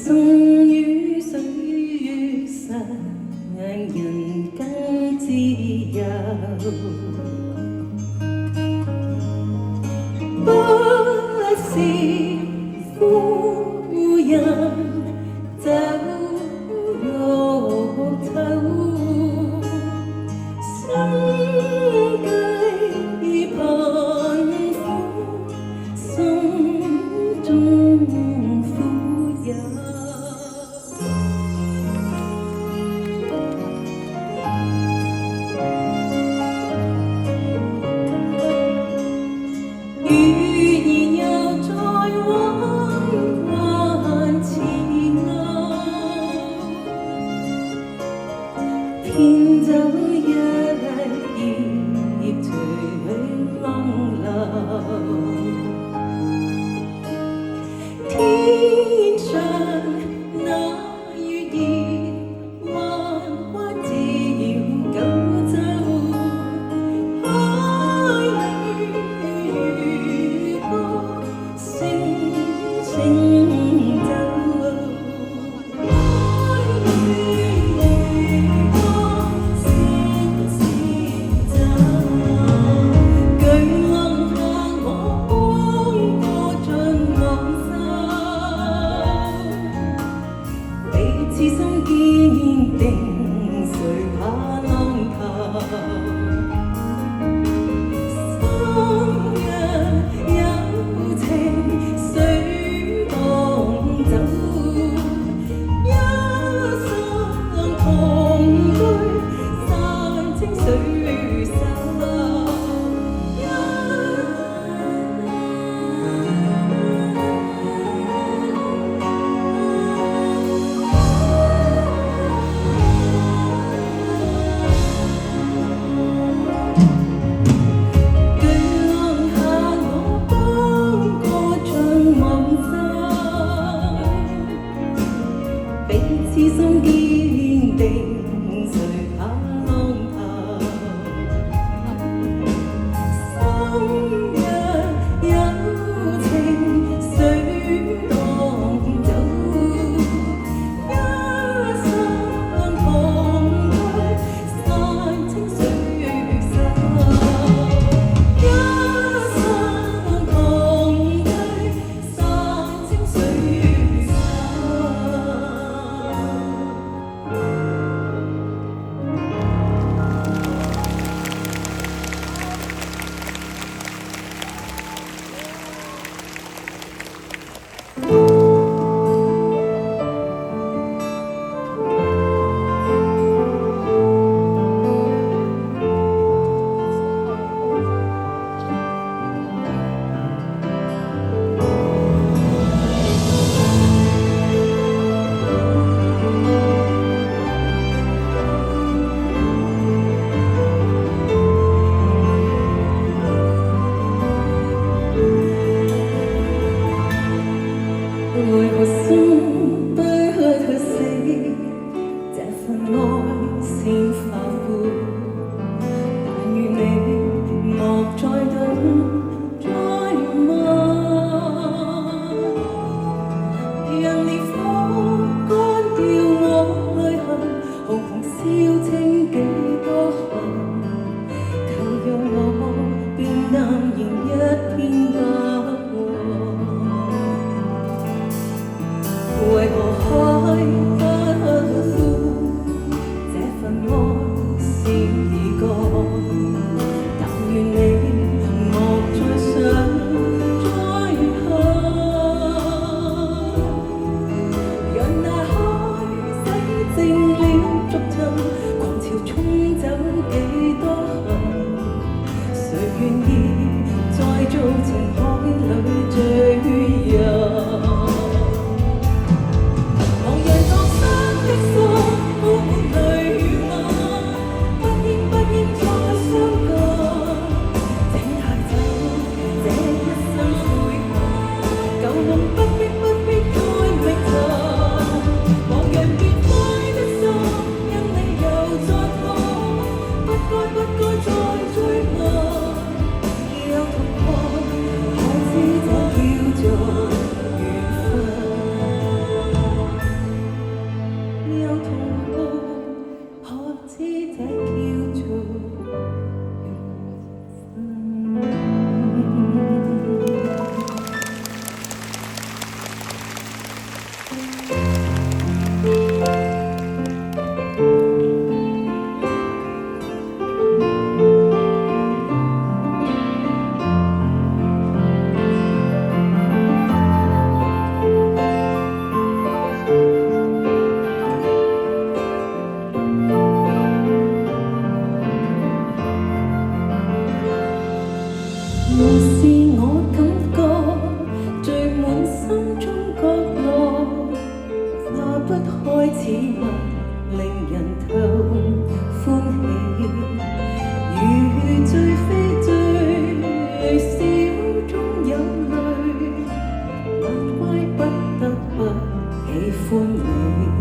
生於水月上，人間自由。不是夫人走肉頭，生計貧苦，心中苦有。天走一葉隨浪流，天上那月兒漫畫照九州，海裏如歌聲聲走。此心堅定，誰怕浪頭？心若有情，水當走，一生同居，山清水秀。此心堅定，誰怕浪頭？心若有情，水當走，一生同居，山清水秀。一生同居，山清水秀。為何心對佢死，這份愛先化灰。但願你莫再等，再問，讓烈火乾掉我淚痕，紅紅燒清幾多恨。求讓我變淡然一天不和。為何海不枯？這份愛是已過，但願你莫再想再恨。讓大海洗淨了逐塵，狂潮沖走幾多恨。誰願意再做情海裏醉人？茫然獨身。不開此物，令人透歡喜。如醉非醉，笑中有淚，難怪不得不喜歡你。